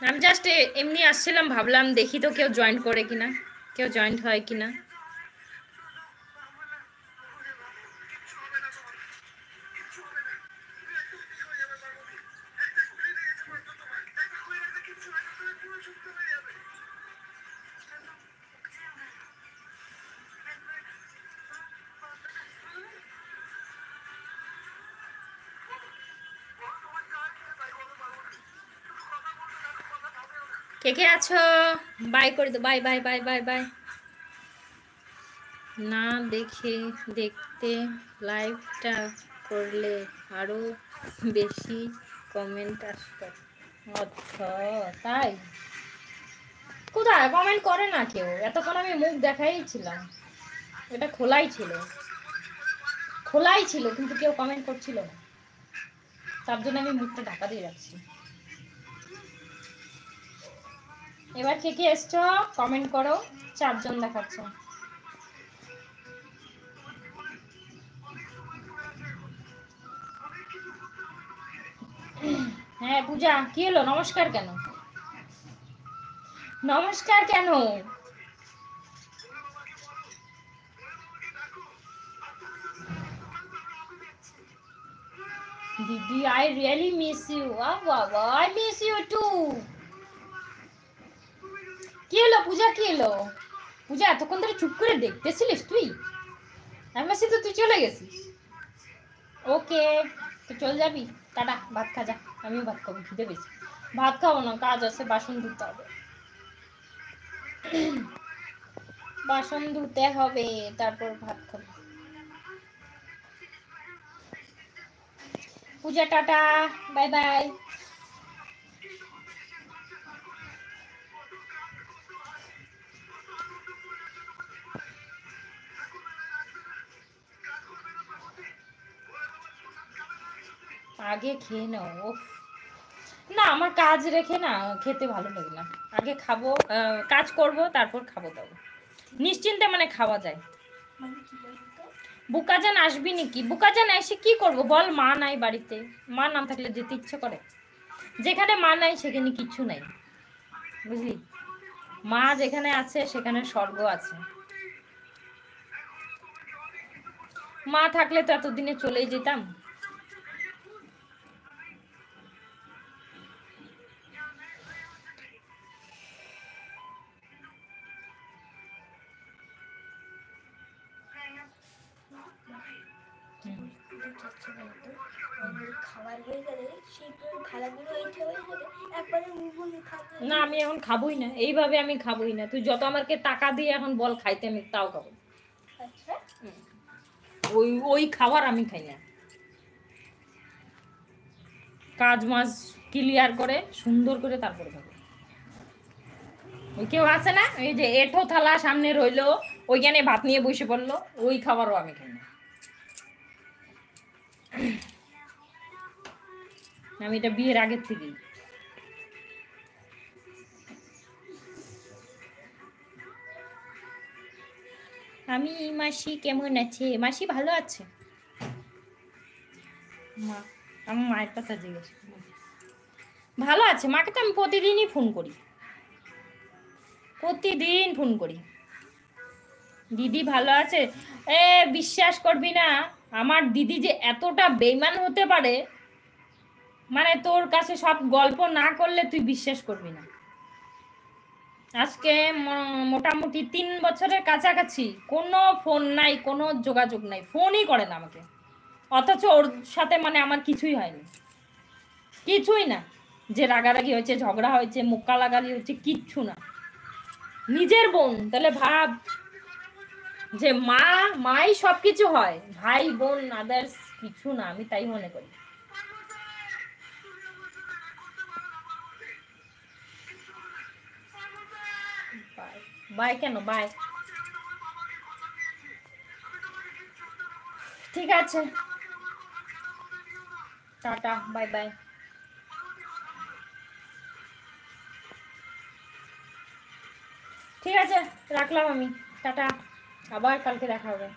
আমি জাস্ট এমনি আসছিলাম, ভাবলাম দেখি তো কেউ জয়েন করে কিনা, কেউ জয়েন্ট হয় কিনা। কে কে আছো? বাই করে দো, bye bye bye bye bye. না দেখে দেখতে লাইভটা করলে আরো বেশি কমেন্ট আসতো। আচ্ছা তাই? কোথায় কমেন্ট করে না কেউ, এতক্ষণ আমি মুখ দেখাই ছিলাম, এটা খোলাই ছিল, খোলাই ছিল, কিন্তু কেউ কমেন্ট করছিল না, তার জন্য আমি মুখটা ঢাকা দিয়ে রাখছি। এবার কে কে এসছো কমেন্ট করো, 4 জন দেখাচ্ছে। হ্যাঁ পূজা, কি হলো? নমস্কার কেন? নমস্কার কেন? দিদি আই রিয়েলি মিস ইউ। বাবা আই মিস ইউ টু। কি হলো পূজা, কি হলো? পূজা এতক্ষণ ধরে চুপ করে দেখতেছিলিস তুই? আমি তো তুই চলে গেছিস। ওকে, তো চল যাবি? টাটা, ভাত খা যা। আমিও ভাত খাবো, খিদে পেয়েছি। ভাত খাবো না, কাজ আছে, বাসন ধুতে হবে। বাসন ধুতে হবে, তারপর ভাত খাবো। পূজা টাটা, বাই বাই। আগে খেয়ে নাও। ওফ, না আমার কাজ রেখে না খেতে ভালো লাগে না। আগে খাবো, কাজ করব, তারপর খাবো দাবো, নিশ্চিন্তে মানে খাওয়া যায়। বুকাজান আসবি নাকি? বুকাজান এসে কি করব বল? মা নাই বাড়িতে, মা না থাকলে যেতে ইচ্ছে করে? যেখানে মা নাই সেখানে কিচ্ছু নাই, বুঝলি? মা যেখানে আছে সেখানে স্বর্গ আছে। মা থাকলে তো এতদিনে চলেই যেতাম। না আমি এখন খাবোই না, এইভাবে আমি খাবোই না। তুই যত আমাকে টাকা দিয়ে এখন বল খাইতে, আমি তাও খাবো। ওই ওই খাবার আমি খাই না। কাজ মাজ ক্লিয়ার করে সুন্দর করে তারপরে খাবো। ওই কেউ আছে না, এই যে এঠো থালা সামনে রইলো, ওইখানে ভাত নিয়ে বসে পড়লো, ওই খাবারও আমি খাই না। আমি এটা বিয়ের আগের থেকেই। আমি মাসি কেমন আছে? মাসি ভালো আছে। মা, আমার মায়ের কথা জিজ্ঞেস, ভালো আছে। মাকে তো আমি প্রতিদিনই ফোন করি, প্রতিদিন ফোন করি। দিদি ভালো আছে? এ বিশ্বাস করবি না, আমার দিদি যে এতটা বেইমান হতে পারে, মানে তোর কাছে সব গল্প না করলে তুই বিশ্বাস করবি না। আজকে মোটামুটি 3 বছরের কাছাকাছি কোনো ফোন নাই, কোনো যোগাযোগ নাই, ফোনই করে না আমাকে। অথচ ওর সাথে মানে আমার কিছুই হয়নি, কিছুই না। যে রাগারাগি হয়েছে, ঝগড়া হয়েছে, মুক্কা লাগালি হচ্ছে, কিচ্ছু না। নিজের বোন, তাহলে ভাব যে মা, মাই সবকিছু হয়, ভাই বোন আদার্স কিছু না, আমি তাই মনে করি। বাই কেন বাই? ঠিক আছে, টাটা, বাই বাই। ঠিক আছে, রাখলাম আমি, টাটা, আবার কালকে দেখা হবে।